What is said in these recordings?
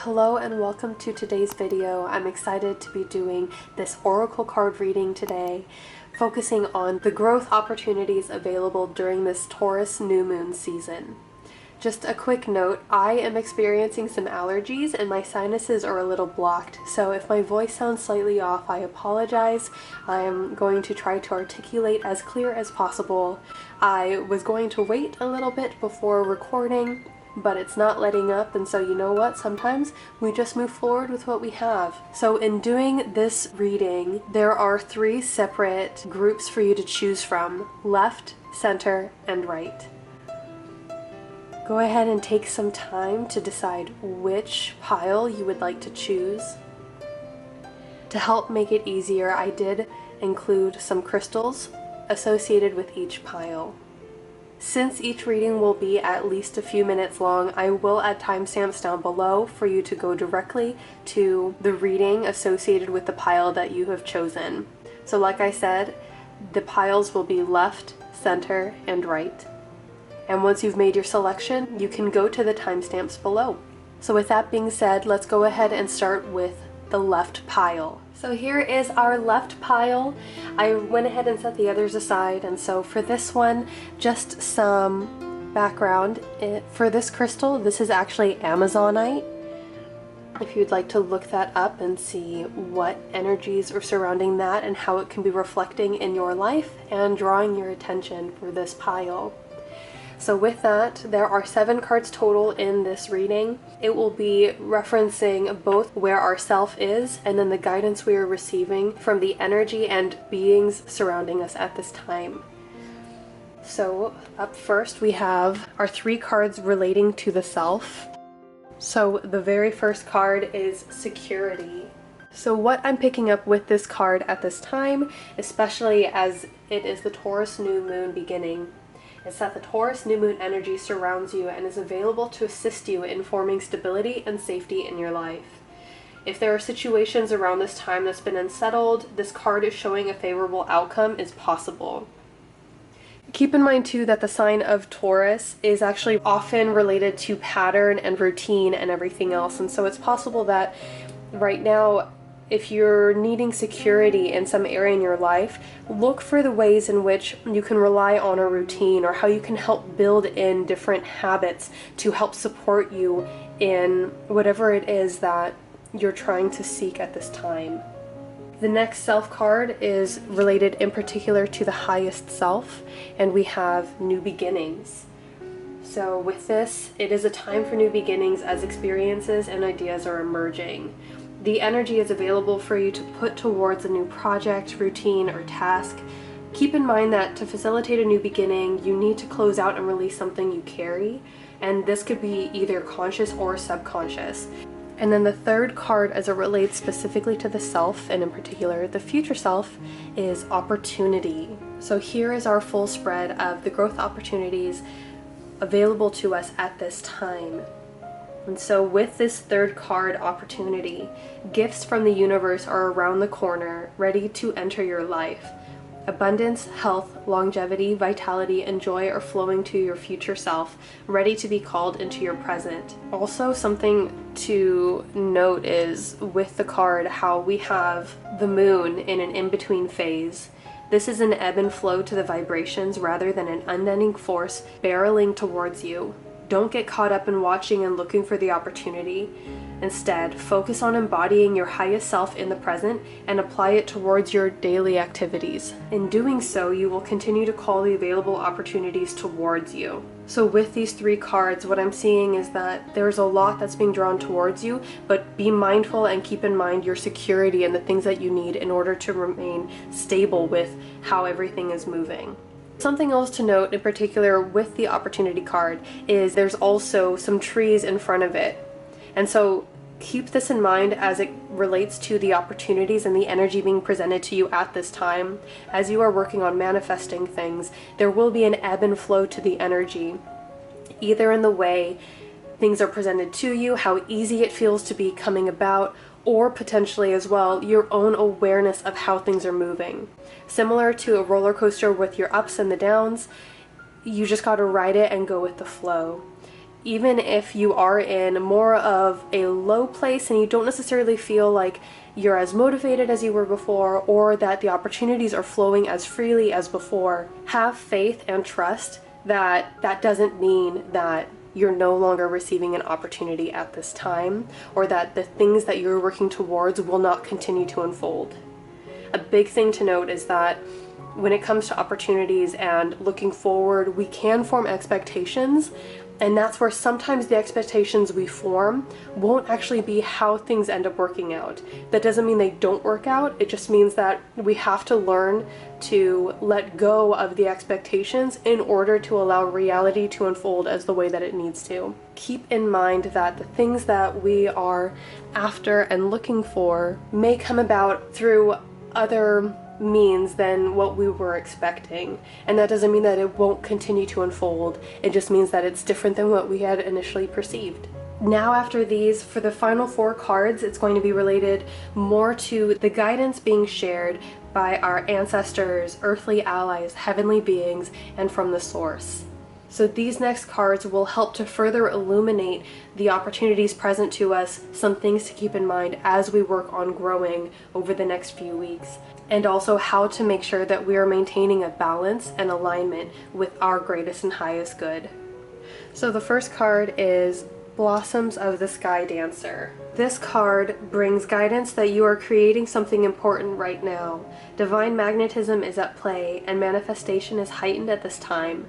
Hello and welcome to today's video. I'm excited to be doing this oracle card reading today, focusing on the growth opportunities available during this Taurus new moon season. Just a quick note, I am experiencing some allergies and my sinuses are a little blocked, so if my voice sounds slightly off, I apologize. I am going to try to articulate as clear as possible. I was going to wait a little bit before recording, but it's not letting up, and so you know what, sometimes we just move forward with what we have. So in doing this reading, there are 3 separate groups for you to choose from: left, center, and right. Go ahead and take some time to decide which pile you would like to choose. To help make it easier, I did include some crystals associated with each pile. Since each reading will be at least a few minutes long, I will add timestamps down below for you to go directly to the reading associated with the pile that you have chosen. So like I said, the piles will be left, center, and right. And once you've made your selection, you can go to the timestamps below. So with that being said, let's go ahead and start with the left pile. So here is our left pile. I went ahead and set the others aside, and so for this one, just some background. For this crystal, this is actually Amazonite. If you'd like to look that up and see what energies are surrounding that and how it can be reflecting in your life and drawing your attention for this pile. So with that, there are 7 cards total in this reading. It will be referencing both where our self is and then the guidance we are receiving from the energy and beings surrounding us at this time. So up first we have our 3 cards relating to the self. So the very first card is security. So what I'm picking up with this card at this time, especially as it is the Taurus new moon beginning, is that the Taurus new moon energy surrounds you and is available to assist you in forming stability and safety in your life. If there are situations around this time that's been unsettled, this card is showing a favorable outcome is possible. Keep in mind too that the sign of Taurus is actually often related to pattern and routine and everything else, and so it's possible that right now, if you're needing security in some area in your life, look for the ways in which you can rely on a routine or how you can help build in different habits to help support you in whatever it is that you're trying to seek at this time. The next self card is related in particular to the highest self, and we have new beginnings. So with this, it is a time for new beginnings as experiences and ideas are emerging. The energy is available for you to put towards a new project, routine, or task. Keep in mind that to facilitate a new beginning, you need to close out and release something you carry, and this could be either conscious or subconscious. And then the third card, as it relates specifically to the self, and in particular the future self, is opportunity. So here is our full spread of the growth opportunities available to us at this time. And so with this third card, opportunity, gifts from the universe are around the corner, ready to enter your life. Abundance, health, longevity, vitality, and joy are flowing to your future self, ready to be called into your present. Also, something to note is with the card how we have the moon in an in-between phase. This is an ebb and flow to the vibrations rather than an unending force barreling towards you. Don't get caught up in watching and looking for the opportunity. Instead, focus on embodying your highest self in the present and apply it towards your daily activities. In doing so, you will continue to call the available opportunities towards you. So with these 3 cards, what I'm seeing is that there's a lot that's being drawn towards you, but be mindful and keep in mind your security and the things that you need in order to remain stable with how everything is moving. Something else to note in particular with the opportunity card is there's also some trees in front of it. And so keep this in mind as it relates to the opportunities and the energy being presented to you at this time. As you are working on manifesting things, there will be an ebb and flow to the energy, either in the way things are presented to you, how easy it feels to be coming about, or potentially as well your own awareness of how things are moving. Similar to a roller coaster with your ups and the downs, you just got to ride it and go with the flow. Even if you are in more of a low place and you don't necessarily feel like you're as motivated as you were before, or that the opportunities are flowing as freely as before, have faith and trust that that doesn't mean that you're no longer receiving an opportunity at this time, or that the things that you're working towards will not continue to unfold. A big thing to note is that when it comes to opportunities and looking forward, we can form expectations, and that's where sometimes the expectations we form won't actually be how things end up working out. That doesn't mean they don't work out, it just means that we have to learn to let go of the expectations in order to allow reality to unfold as the way that it needs to. Keep in mind that the things that we are after and looking for may come about through other means than what we were expecting, and that doesn't mean that it won't continue to unfold. It just means that it's different than what we had initially perceived. Now, after these, for the final 4 cards, it's going to be related more to the guidance being shared by our ancestors, earthly allies, heavenly beings, and from the source. So these next cards will help to further illuminate the opportunities present to us, some things to keep in mind as we work on growing over the next few weeks, and also how to make sure that we are maintaining a balance and alignment with our greatest and highest good. So the first card is Blossoms of the Sky Dancer. This card brings guidance that you are creating something important right now. Divine magnetism is at play, and manifestation is heightened at this time.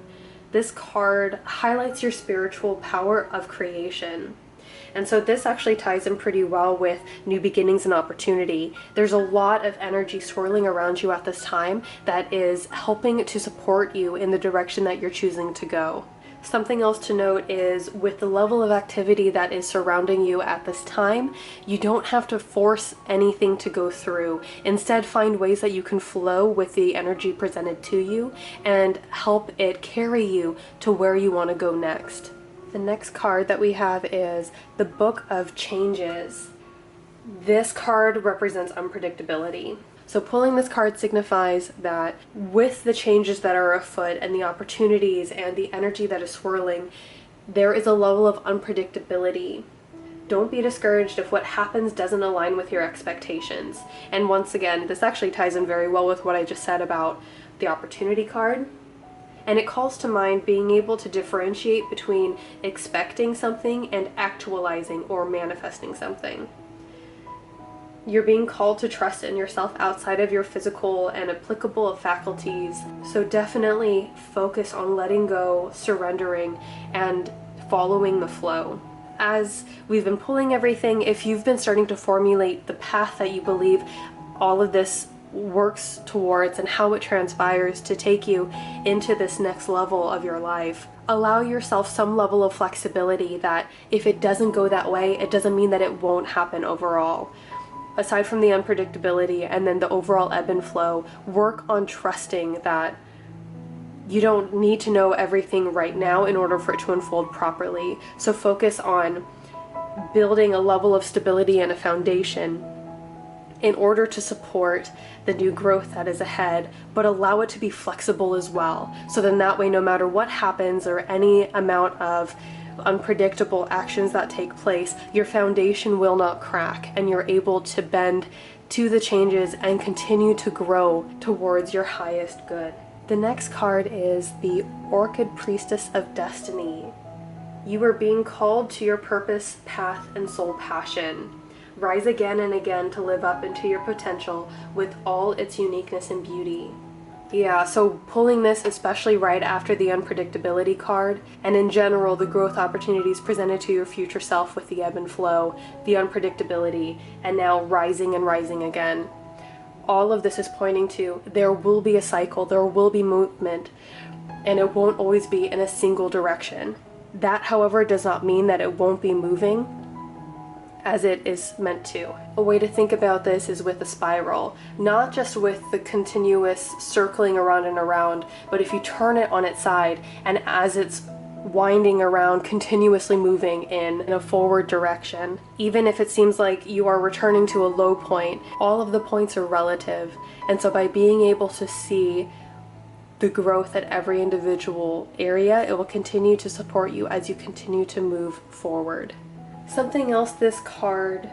This card highlights your spiritual power of creation. And so this actually ties in pretty well with new beginnings and opportunity. There's a lot of energy swirling around you at this time that is helping to support you in the direction that you're choosing to go. Something else to note is with the level of activity that is surrounding you at this time, you don't have to force anything to go through. Instead, find ways that you can flow with the energy presented to you and help it carry you to where you want to go next. The next card that we have is the Book of Changes. This card represents unpredictability. So pulling this card signifies that with the changes that are afoot and the opportunities and the energy that is swirling, there is a level of unpredictability. Don't be discouraged if what happens doesn't align with your expectations. And once again, this actually ties in very well with what I just said about the opportunity card. And it calls to mind being able to differentiate between expecting something and actualizing or manifesting something. You're being called to trust in yourself outside of your physical and applicable faculties. So definitely focus on letting go, surrendering, and following the flow. As we've been pulling everything, if you've been starting to formulate the path that you believe all of this works towards and how it transpires to take you into this next level of your life, allow yourself some level of flexibility that if it doesn't go that way, it doesn't mean that it won't happen overall. Aside from the unpredictability and then the overall ebb and flow, work on trusting that you don't need to know everything right now in order for it to unfold properly. So focus on building a level of stability and a foundation in order to support the new growth that is ahead, but allow it to be flexible as well. So then that way, no matter what happens or any amount of unpredictable actions that take place, your foundation will not crack and you're able to bend to the changes and continue to grow towards your highest good. The next card is the Orchid Priestess of Destiny. You are being called to your purpose, path, and soul passion. Rise again and again to live up into your potential with all its uniqueness and beauty. Yeah, so pulling this especially right after the unpredictability card, and in general the growth opportunities presented to your future self with the ebb and flow, the unpredictability, and now rising and rising again. All of this is pointing to there will be a cycle, there will be movement, and it won't always be in a single direction. That, however, does not mean that it won't be moving as it is meant to. A way to think about this is with a spiral, not just with the continuous circling around and around, but if you turn it on its side and as it's winding around, continuously moving in a forward direction. Even if it seems like you are returning to a low point, all of the points are relative. And so by being able to see the growth at every individual area. It will continue to support you as you continue to move forward. Something else this card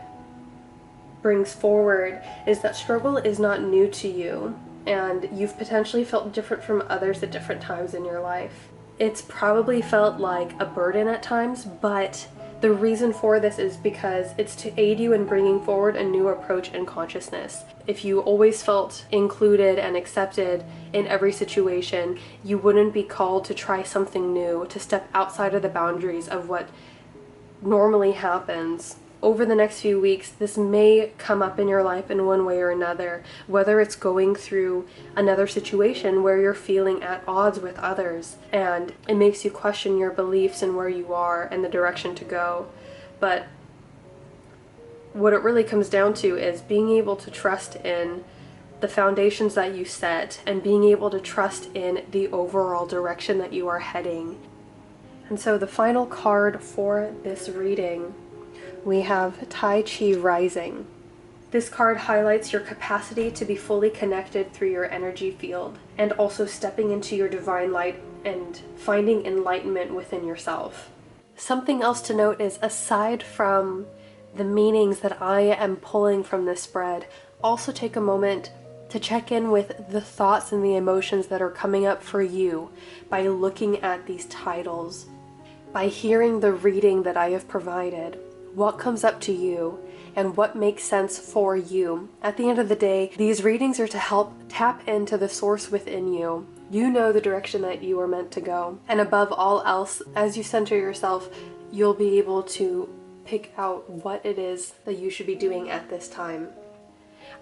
brings forward is that struggle is not new to you, and you've potentially felt different from others at different times in your life. It's probably felt like a burden at times, but the reason for this is because it's to aid you in bringing forward a new approach and consciousness. If you always felt included and accepted in every situation, you wouldn't be called to try something new, to step outside of the boundaries of what normally happens. Over the next few weeks, this may come up in your life in one way or another, whether it's going through another situation where you're feeling at odds with others and it makes you question your beliefs and where you are and the direction to go. But what it really comes down to is being able to trust in the foundations that you set and being able to trust in the overall direction that you are heading. And so the final card for this reading, we have Tai Chi Rising. This card highlights your capacity to be fully connected through your energy field and also stepping into your divine light and finding enlightenment within yourself. Something else to note is, aside from the meanings that I am pulling from this spread, also take a moment to check in with the thoughts and the emotions that are coming up for you by looking at these titles, by hearing the reading that I have provided. What comes up to you and what makes sense for you. At the end of the day, these readings are to help tap into the source within you. You know the direction that you are meant to go. And above all else, as you center yourself, you'll be able to pick out what it is that you should be doing at this time.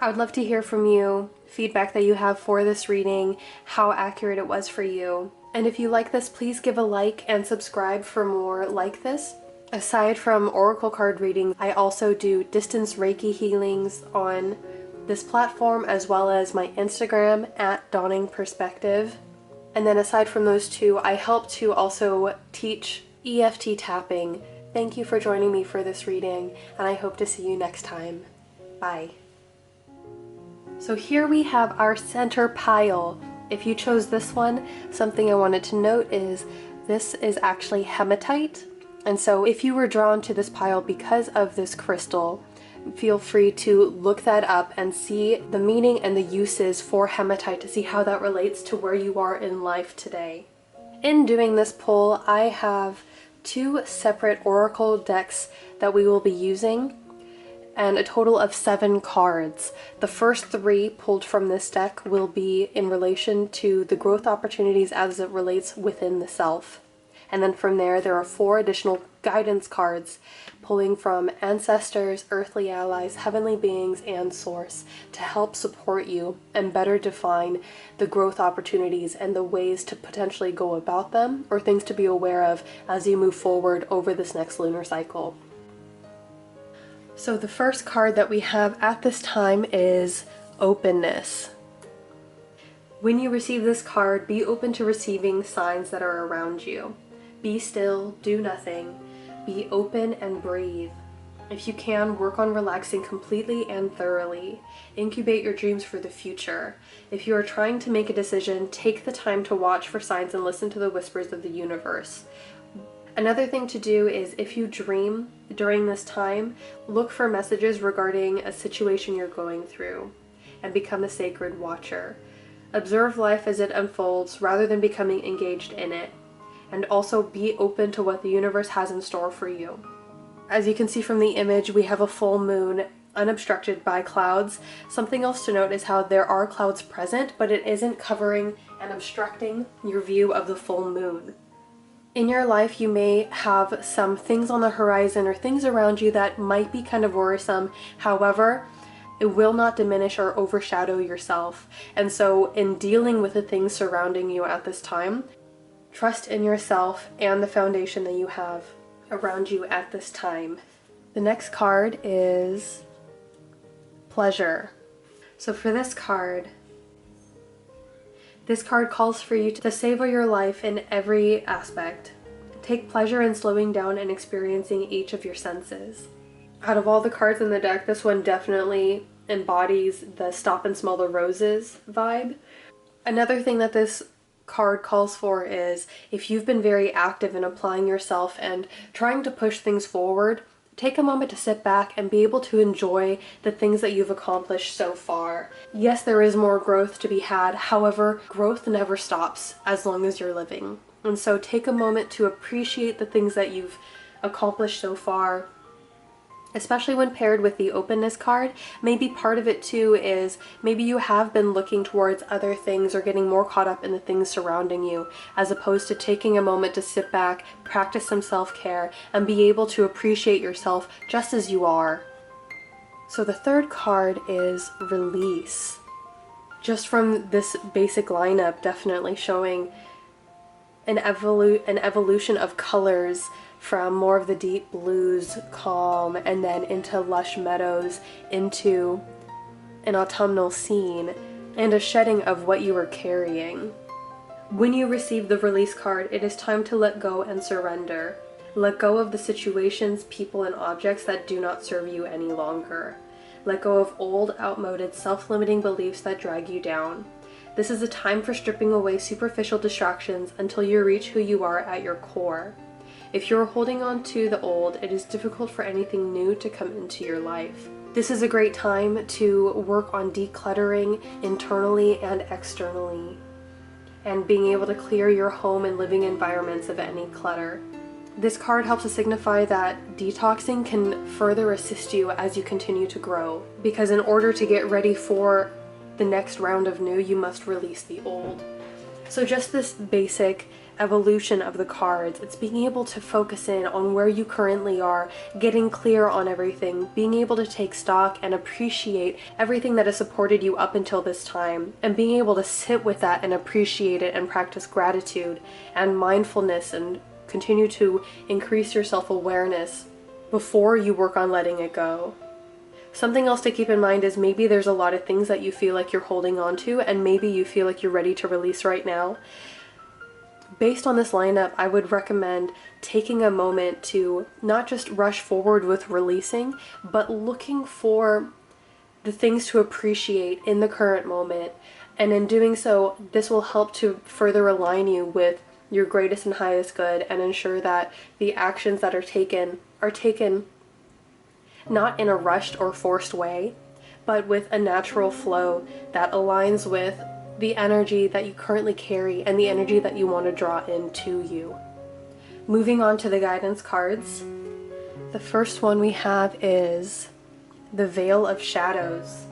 I would love to hear from you, feedback that you have for this reading, how accurate it was for you. And if you like this, please give a like and subscribe for more like this. Aside from oracle card reading, I also do distance Reiki healings on this platform, as well as my Instagram at Dawning Perspective. And then aside from those two, I help to also teach EFT tapping. Thank you for joining me for this reading, and I hope to see you next time. Bye. So here we have our center pile. If you chose this one, something I wanted to note is this is actually hematite. And so if you were drawn to this pile because of this crystal, feel free to look that up and see the meaning and the uses for hematite to see how that relates to where you are in life today. In doing this pull, I have 2 separate oracle decks that we will be using, and a total of 7 cards. The first 3 pulled from this deck will be in relation to the growth opportunities as it relates within the self. And then from there are 4 additional guidance cards pulling from ancestors, earthly allies, heavenly beings, and source to help support you and better define the growth opportunities and the ways to potentially go about them, or things to be aware of as you move forward over this next lunar cycle. So the first card that we have at this time is openness. When you receive this card, be open to receiving signs that are around you. Be still, do nothing, be open and breathe. If you can, work on relaxing completely and thoroughly. Incubate your dreams for the future. If you are trying to make a decision, take the time to watch for signs and listen to the whispers of the universe. Another thing to do is, if you dream during this time, look for messages regarding a situation you're going through and become a sacred watcher. Observe life as it unfolds rather than becoming engaged in it. And also be open to what the universe has in store for you. As you can see from the image, we have a full moon unobstructed by clouds. Something else to note is how there are clouds present, but it isn't covering and obstructing your view of the full moon. In your life, you may have some things on the horizon or things around you that might be kind of worrisome. However, it will not diminish or overshadow yourself. And so in dealing with the things surrounding you at this time, trust in yourself and the foundation that you have around you at this time. The next card is pleasure. So for this card calls for you to savor your life in every aspect. Take pleasure in slowing down and experiencing each of your senses. Out of all the cards in the deck, this one definitely embodies the stop and smell the roses vibe. Another thing that this card calls for is if you've been very active in applying yourself and trying to push things forward, take a moment to sit back and be able to enjoy the things that you've accomplished so far. Yes, there is more growth to be had. However, growth never stops as long as you're living. And so take a moment to appreciate the things that you've accomplished so far, especially when paired with the openness card. Maybe part of it too is maybe you have been looking towards other things or getting more caught up in the things surrounding you, as opposed to taking a moment to sit back, practice some self-care, and be able to appreciate yourself just as you are. So the third card is release. Just from this basic lineup, definitely showing an evolution of colors, from more of the deep blues, calm, and then into lush meadows, into an autumnal scene, and a shedding of what you were carrying. When you receive the release card, it is time to let go and surrender. Let go of the situations, people, and objects that do not serve you any longer. Let go of old, outmoded, self-limiting beliefs that drag you down. This is a time for stripping away superficial distractions until you reach who you are at your core. If you're holding on to the old, it is difficult for anything new to come into your life. This is a great time to work on decluttering internally and externally, and being able to clear your home and living environments of any clutter. This card helps to signify that detoxing can further assist you as you continue to grow, because in order to get ready for the next round of new, you must release the old. So just this basic evolution of the cards, it's being able to focus in on where you currently are, getting clear on everything, being able to take stock and appreciate everything that has supported you up until this time, and being able to sit with that and appreciate it and practice gratitude and mindfulness and continue to increase your self-awareness before you work on letting it go. Something else to keep in mind is maybe there's a lot of things that you feel like you're holding on to, and maybe you feel like you're ready to release right now. Based on this lineup, I would recommend taking a moment to not just rush forward with releasing, but looking for the things to appreciate in the current moment. And in doing so, this will help to further align you with your greatest and highest good, and ensure that the actions that are taken not in a rushed or forced way, but with a natural flow that aligns with the energy that you currently carry and the energy that you want to draw into you. Moving on to the guidance cards, the first one we have is the Veil of Shadows.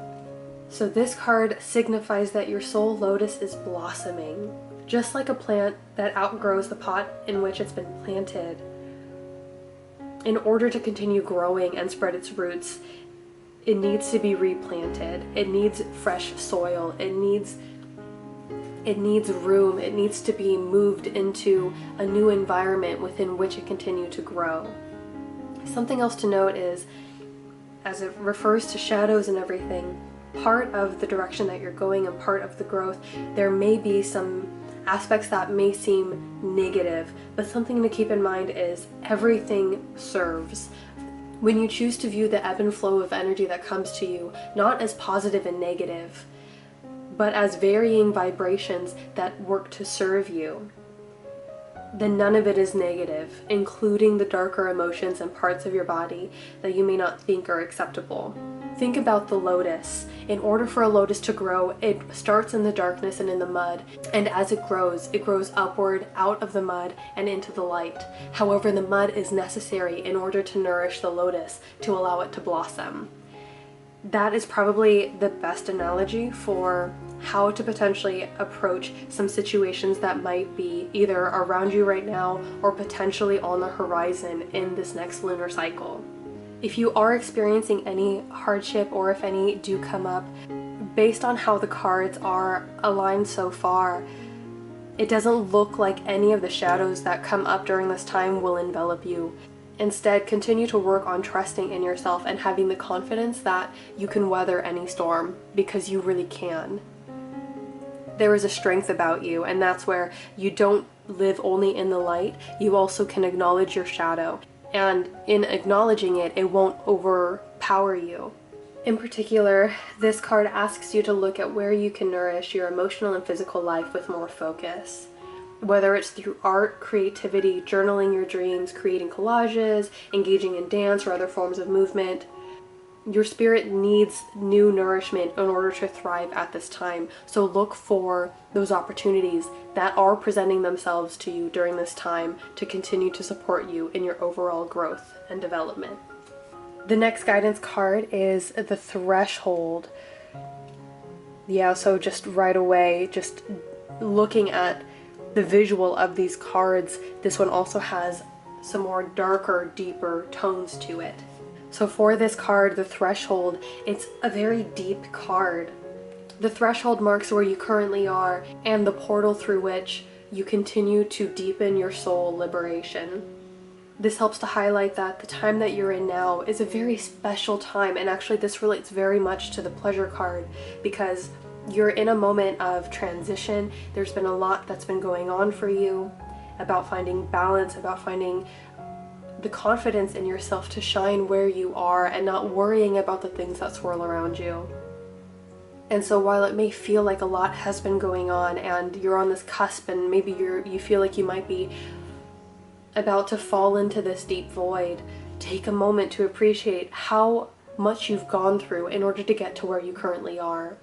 So this card signifies that your soul lotus is blossoming. Just like a plant that outgrows the pot in which it's been planted, in order to continue growing and spread its roots, it needs to be replanted. It needs fresh soil. It needs room. It needs to be moved into a new environment within which it continue to grow. Something else to note is, as it refers to shadows and everything, part of the direction that you're going and part of the growth, there may be some aspects that may seem negative, but something to keep in mind is everything serves. When you choose to view the ebb and flow of energy that comes to you, not as positive and negative, but as varying vibrations that work to serve you, then none of it is negative, including the darker emotions and parts of your body that you may not think are acceptable. Think about the lotus. In order for a lotus to grow, it starts in the darkness and in the mud, and as it grows upward out of the mud and into the light. However, the mud is necessary in order to nourish the lotus, to allow it to blossom. That is probably the best analogy for how to potentially approach some situations that might be either around you right now or potentially on the horizon in this next lunar cycle. If you are experiencing any hardship, or if any do come up, based on how the cards are aligned so far, it doesn't look like any of the shadows that come up during this time will envelop you. Instead, continue to work on trusting in yourself and having the confidence that you can weather any storm, because you really can. There is a strength about you, and that's where you don't live only in the light, you also can acknowledge your shadow. And in acknowledging it, it won't overpower you. In particular, this card asks you to look at where you can nourish your emotional and physical life with more focus. Whether it's through art, creativity, journaling your dreams, creating collages, engaging in dance or other forms of movement, your spirit needs new nourishment in order to thrive at this time. So look for those opportunities that are presenting themselves to you during this time to continue to support you in your overall growth and development. The next guidance card is the Threshold. Yeah, so just right away, just looking at the visual of these cards, this one also has some more darker, deeper tones to it. So for this card, the Threshold, it's a very deep card. The threshold marks where you currently are and the portal through which you continue to deepen your soul liberation. This helps to highlight that the time that you're in now is a very special time, and actually this relates very much to the Pleasure card because you're in a moment of transition. There's been a lot that's been going on for you about finding balance, about finding the confidence in yourself to shine where you are and not worrying about the things that swirl around you. And so while it may feel like a lot has been going on and you're on this cusp and maybe you feel like you might be about to fall into this deep void, take a moment to appreciate how much you've gone through in order to get to where you currently are.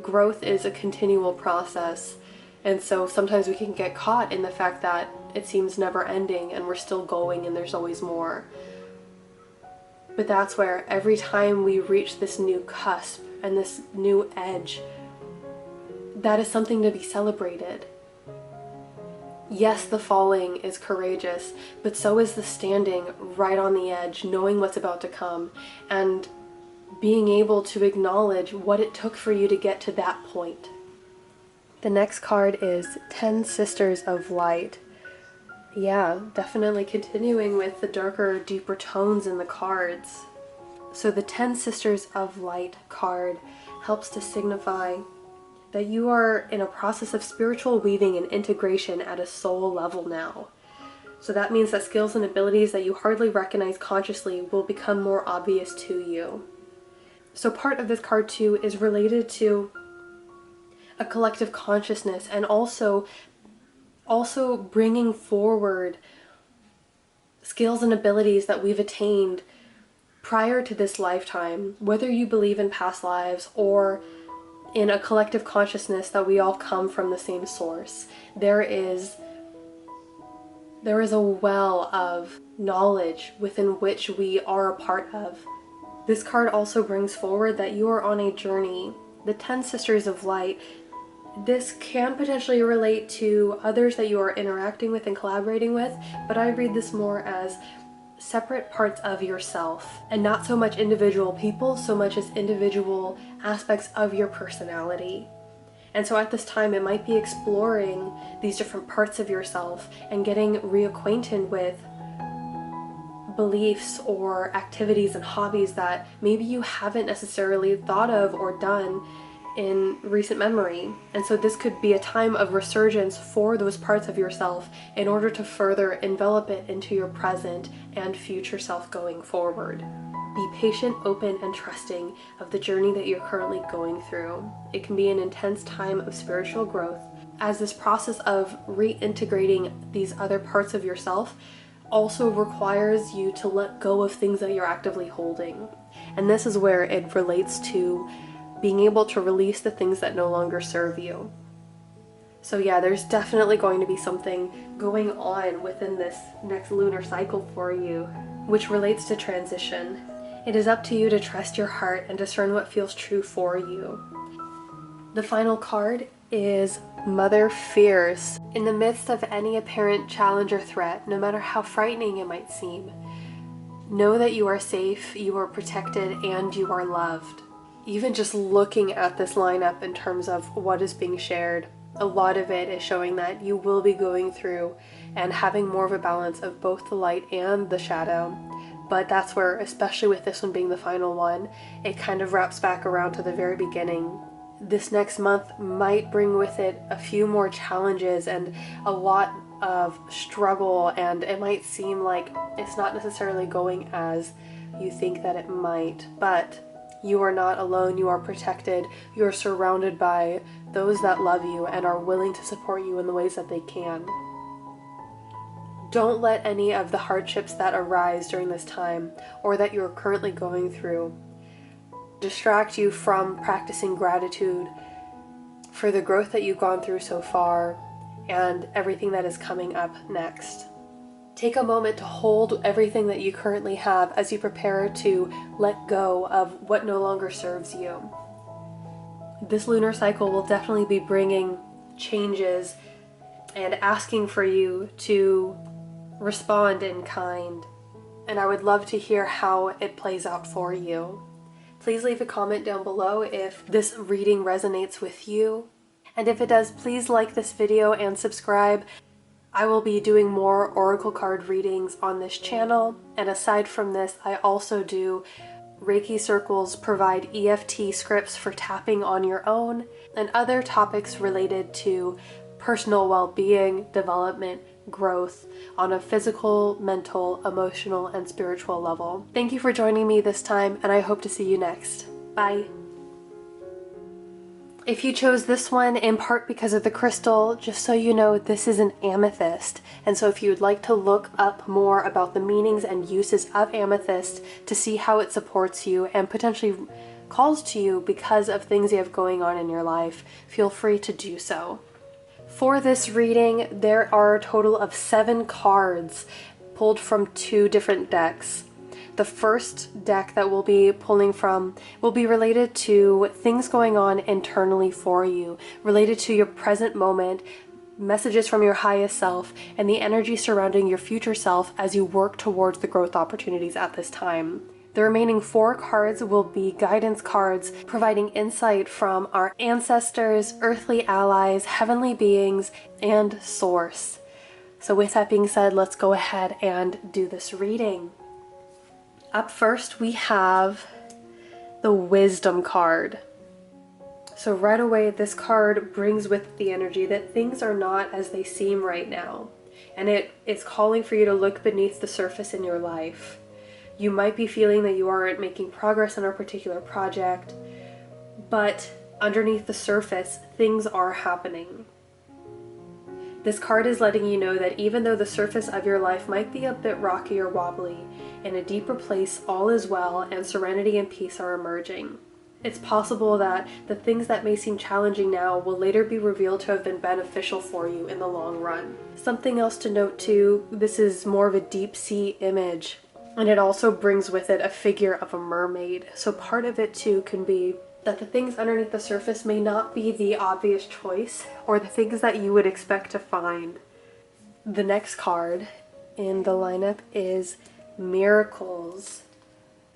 Growth is a continual process, and so sometimes we can get caught in the fact that it seems never ending and we're still going and there's always more. But that's where every time we reach this new cusp and this new edge, that is something to be celebrated. Yes, the falling is courageous, but so is the standing right on the edge, knowing what's about to come, and being able to acknowledge what it took for you to get to that point. The next card is 10 Sisters of Light. Yeah, definitely continuing with the darker, deeper tones in the cards. So the 10 Sisters of Light card helps to signify that you are in a process of spiritual weaving and integration at a soul level now. So that means that skills and abilities that you hardly recognize consciously will become more obvious to you. So part of this card too is related to a collective consciousness and also bringing forward skills and abilities that we've attained prior to this lifetime, whether you believe in past lives or in a collective consciousness that we all come from the same source. There is a well of knowledge within which we are a part of. This card also brings forward that you are on a journey. The 10 Sisters of Light, this can potentially relate to others that you are interacting with and collaborating with, but I read this more as separate parts of yourself and not so much individual people so much as individual aspects of your personality. And so at this time it might be exploring these different parts of yourself and getting reacquainted with beliefs or activities and hobbies that maybe you haven't necessarily thought of or done in recent memory. And so this could be a time of resurgence for those parts of yourself in order to further envelop it into your present and future self going forward. Be patient, open, and trusting of the journey that you're currently going through. It can be an intense time of spiritual growth, as this process of reintegrating these other parts of yourself also requires you to let go of things that you're actively holding. And this is where it relates to being able to release the things that no longer serve you. So yeah, there's definitely going to be something going on within this next lunar cycle for you, which relates to transition. It is up to you to trust your heart and discern what feels true for you. The final card is Mother Fears. In the midst of any apparent challenge or threat, no matter how frightening it might seem, know that you are safe, you are protected, and you are loved. Even just looking at this lineup in terms of what is being shared, a lot of it is showing that you will be going through and having more of a balance of both the light and the shadow. But that's where, especially with this one being the final one, it kind of wraps back around to the very beginning. This next month might bring with it a few more challenges and a lot of struggle, and it might seem like it's not necessarily going as you think that it might, but You are not alone. You are protected. You are surrounded by those that love you and are willing to support you in the ways that they can. Don't let any of the hardships that arise during this time or that you're currently going through distract you from practicing gratitude for the growth that you've gone through so far and everything that is coming up next. Take a moment to hold everything that you currently have as you prepare to let go of what no longer serves you. This lunar cycle will definitely be bringing changes and asking for you to respond in kind. And I would love to hear how it plays out for you. Please leave a comment down below if this reading resonates with you. And if it does, please like this video and subscribe. I will be doing more oracle card readings on this channel. And aside from this, I also do Reiki circles, provide EFT scripts for tapping on your own, and other topics related to personal well-being, development, growth on a physical, mental, emotional, and spiritual level. Thank you for joining me this time, and I hope to see you next. Bye. If you chose this one in part because of the crystal, just so you know, this is an amethyst. And so if you'd like to look up more about the meanings and uses of amethyst to see how it supports you and potentially calls to you because of things you have going on in your life, feel free to do so. For this reading, there are a total of 7 cards pulled from 2 different decks. The first deck that we'll be pulling from will be related to things going on internally for you, related to your present moment, messages from your highest self, and the energy surrounding your future self as you work towards the growth opportunities at this time. The remaining 4 cards will be guidance cards, providing insight from our ancestors, earthly allies, heavenly beings, and source. So with that being said, let's go ahead and do this reading. Up first, we have the Wisdom card. So right away, this card brings with the energy that things are not as they seem right now. And it's calling for you to look beneath the surface in your life. You might be feeling that you aren't making progress on a particular project, but underneath the surface, things are happening. This card is letting you know that even though the surface of your life might be a bit rocky or wobbly, in a deeper place all is well and serenity and peace are emerging. It's possible that the things that may seem challenging now will later be revealed to have been beneficial for you in the long run. Something else to note too, this is more of a deep sea image, and it also brings with it a figure of a mermaid. So part of it too can be that the things underneath the surface may not be the obvious choice or the things that you would expect to find. The next card in the lineup is Miracles.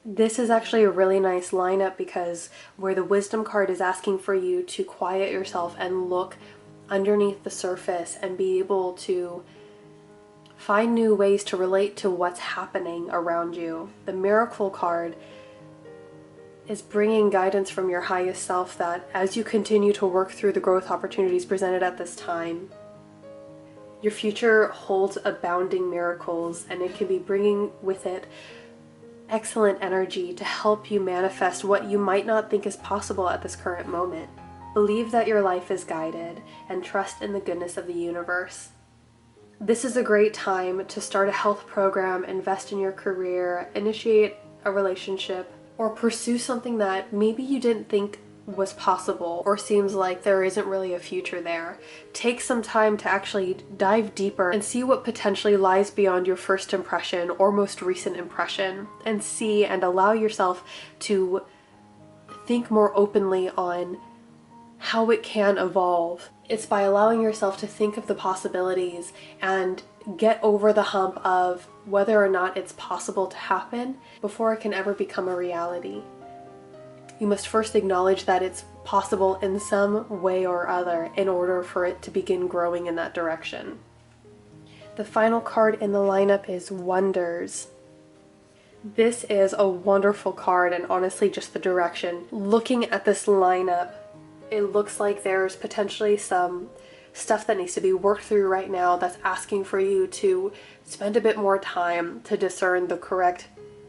This is actually a really nice lineup because where the Wisdom card is asking for you to quiet yourself and look underneath the surface and be able to find new ways to relate to what's happening around you. The Miracle card is bringing guidance from your highest self that as you continue to work through the growth opportunities presented at this time, your future holds abounding miracles, and it can be bringing with it excellent energy to help you manifest what you might not think is possible at this current moment. Believe that your life is guided and trust in the goodness of the universe. This is a great time to start a health program, invest in your career, initiate a relationship, or pursue something that maybe you didn't think was possible or seems like there isn't really a future there. Take some time to actually dive deeper and see what potentially lies beyond your first impression or most recent impression, and see and allow yourself to think more openly on how it can evolve. It's by allowing yourself to think of the possibilities and get over the hump of whether or not it's possible to happen before it can ever become a reality. You must first acknowledge that it's possible in some way or other in order for it to begin growing in that direction. The final card in the lineup is Wonders. This is a wonderful card, and honestly just the direction. Looking at this lineup, it looks like there's potentially some stuff that needs to be worked through right now that's asking for you to spend a bit more time to discern the correct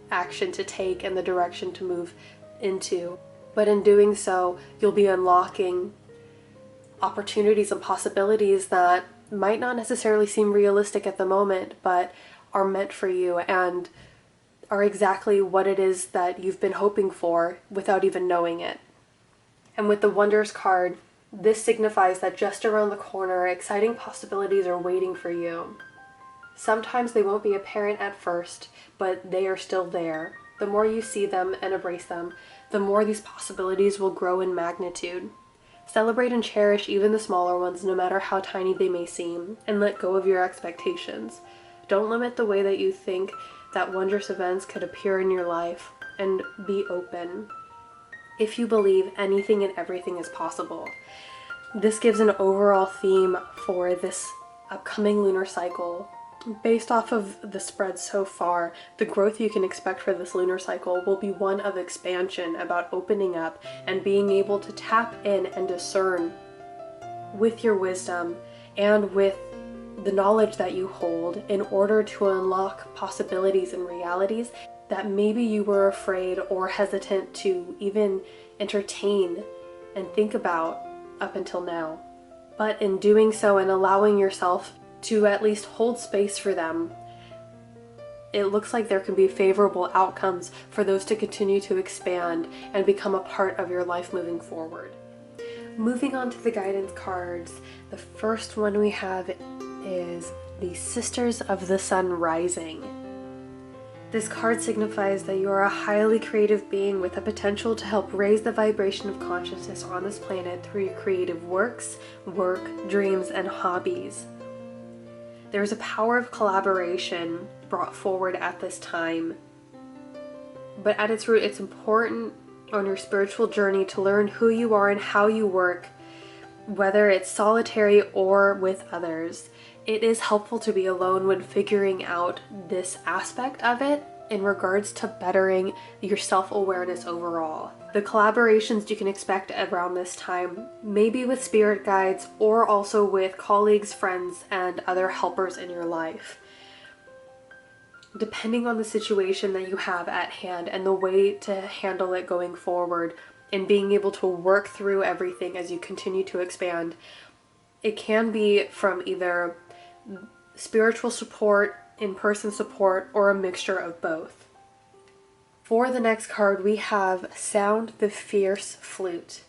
action to take and the direction to move into. But in doing so, you'll be unlocking opportunities and possibilities that might not necessarily seem realistic at the moment, but are meant for you and are exactly what it is that you've been hoping for without even knowing it. And with the Wonders card, this signifies that just around the corner, exciting possibilities are waiting for you. Sometimes they won't be apparent at first, but they are still there. The more you see them and embrace them, the more these possibilities will grow in magnitude. Celebrate and cherish even the smaller ones, no matter how tiny they may seem, and let go of your expectations. Don't limit the way that you think that wondrous events could appear in your life, and be open. If you believe, anything and everything is possible. This gives an overall theme for this upcoming lunar cycle. Based off of the spread so far, the growth you can expect for this lunar cycle will be one of expansion, about opening up and being able to tap in and discern with your wisdom and with the knowledge that you hold in order to unlock possibilities and realities that maybe you were afraid or hesitant to even entertain and think about up until now. But in doing so and allowing yourself to at least hold space for them, it looks like there can be favorable outcomes for those to continue to expand and become a part of your life moving forward. Moving on to the guidance cards, the first one we have is the Sisters of the Sun Rising. This card signifies that you are a highly creative being with the potential to help raise the vibration of consciousness on this planet through your creative works, work, dreams, and hobbies. There is a power of collaboration brought forward at this time, but at its root, it's important on your spiritual journey to learn who you are and how you work, whether it's solitary or with others. It is helpful to be alone when figuring out this aspect of it in regards to bettering your self-awareness overall. The collaborations you can expect around this time may be with spirit guides or also with colleagues, friends, and other helpers in your life. Depending on the situation that you have at hand and the way to handle it going forward and being able to work through everything as you continue to expand, it can be from either spiritual support, in-person support, or a mixture of both. For the next card, we have Sound the Fierce Flute.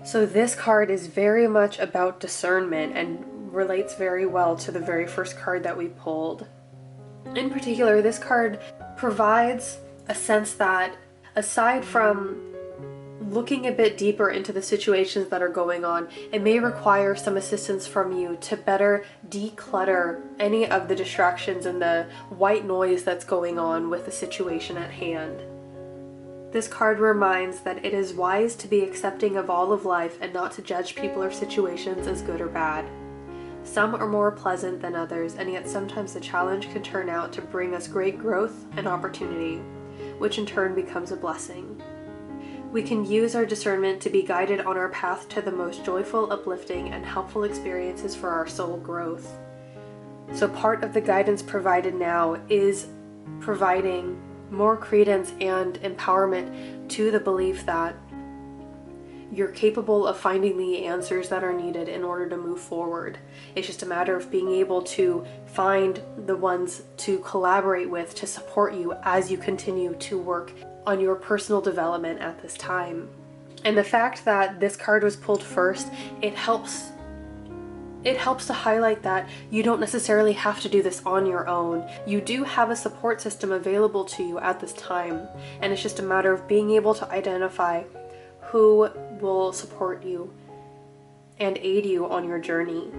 So this card is very much about discernment and relates very well to the very first card that we pulled. In particular, this card provides a sense that aside from looking a bit deeper into the situations that are going on, it may require some assistance from you to better declutter any of the distractions and the white noise that's going on with the situation at hand. This card reminds that it is wise to be accepting of all of life and not to judge people or situations as good or bad. Some are more pleasant than others, and yet sometimes the challenge can turn out to bring us great growth and opportunity, which in turn becomes a blessing. We can use our discernment to be guided on our path to the most joyful, uplifting, and helpful experiences for our soul growth. So part of the guidance provided now is providing more credence and empowerment to the belief that you're capable of finding the answers that are needed in order to move forward. It's just a matter of being able to find the ones to collaborate with to support you as you continue to work on your personal development at this time. And the fact that this card was pulled first, it helps to highlight that you don't necessarily have to do this on your own. You do have a support system available to you at this time, and it's just a matter of being able to identify who will support you and aid you on your journey.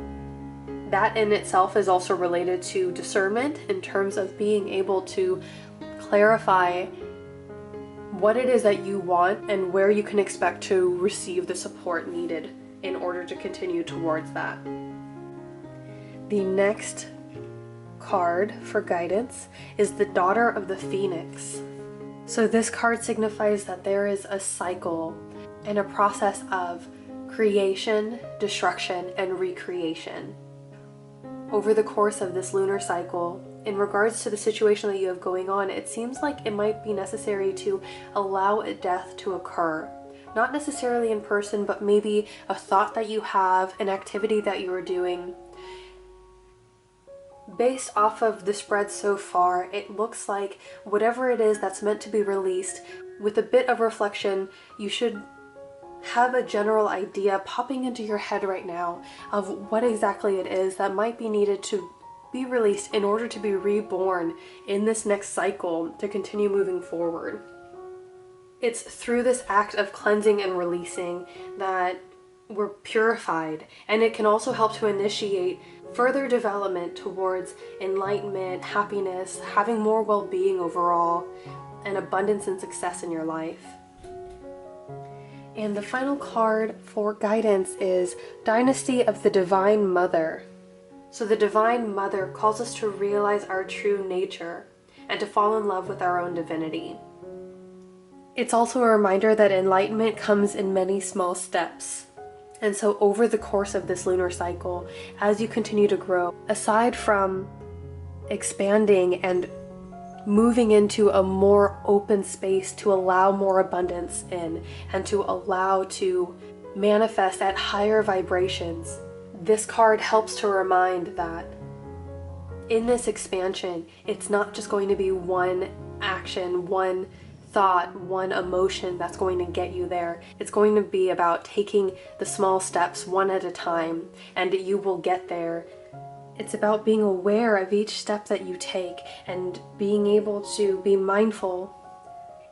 That in itself is also related to discernment in terms of being able to clarify what it is that you want and where you can expect to receive the support needed in order to continue towards that. The next card for guidance is the Daughter of the Phoenix. So this card signifies that there is a cycle and a process of creation, destruction, and recreation. Over the course of this lunar cycle, in regards to the situation that you have going on, it seems like it might be necessary to allow a death to occur. Not necessarily in person, but maybe a thought that you have, an activity that you are doing. Based off of the spread so far, it looks like whatever it is that's meant to be released, with a bit of reflection, you should have a general idea popping into your head right now of what exactly it is that might be needed to be released in order to be reborn in this next cycle to continue moving forward. It's through this act of cleansing and releasing that we're purified, and it can also help to initiate further development towards enlightenment, happiness, having more well-being overall, and abundance and success in your life. And the final card for guidance is Dynasty of the Divine Mother. So the Divine Mother calls us to realize our true nature and to fall in love with our own divinity. It's also a reminder that enlightenment comes in many small steps. And so over the course of this lunar cycle, as you continue to grow, aside from expanding and moving into a more open space to allow more abundance in and to allow to manifest at higher vibrations, this card helps to remind that in this expansion, it's not just going to be one action, one thought, one emotion that's going to get you there. It's going to be about taking the small steps one at a time, and you will get there. It's about being aware of each step that you take and being able to be mindful.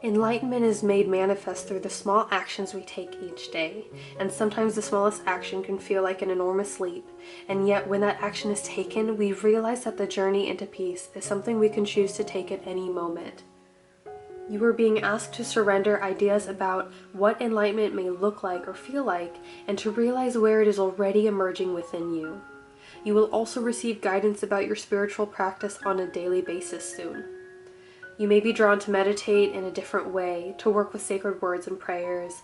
Enlightenment is made manifest through the small actions we take each day, and sometimes the smallest action can feel like an enormous leap, and yet when that action is taken, we realize that the journey into peace is something we can choose to take at any moment. You are being asked to surrender ideas about what enlightenment may look like or feel like, and to realize where it is already emerging within you. You will also receive guidance about your spiritual practice on a daily basis soon. You may be drawn to meditate in a different way, to work with sacred words and prayers,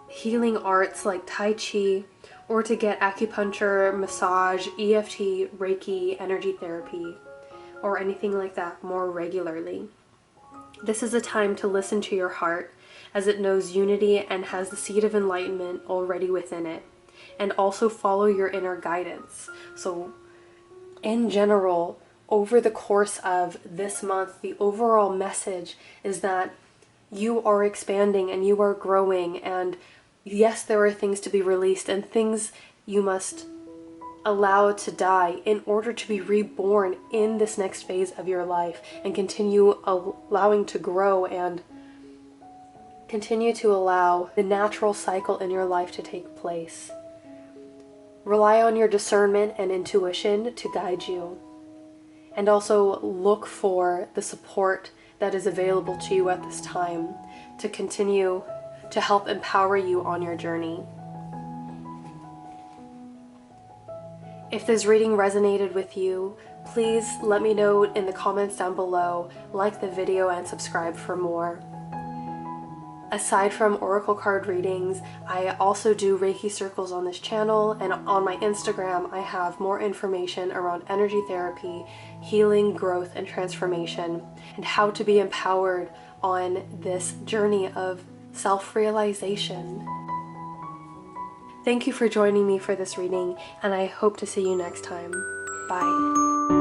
healing arts like Tai Chi, or to get acupuncture, massage, EFT, Reiki, energy therapy, or anything like that more regularly. This is a time to listen to your heart, as it knows unity and has the seed of enlightenment already within it, and also follow your inner guidance. So, in general, over the course of this month, the overall message is that you are expanding and you are growing, and yes, there are things to be released and things you must allow to die in order to be reborn in this next phase of your life and continue allowing to grow and continue to allow the natural cycle in your life to take place. Rely on your discernment and intuition to guide you, and also look for the support that is available to you at this time to continue to help empower you on your journey. If this reading resonated with you, please let me know in the comments down below, like the video, and subscribe for more. Aside from oracle card readings, I also do Reiki circles on this channel, and on my Instagram I have more information around energy therapy, healing, growth, and transformation, and how to be empowered on this journey of self-realization. Thank you for joining me for this reading, and I hope to see you next time. Bye.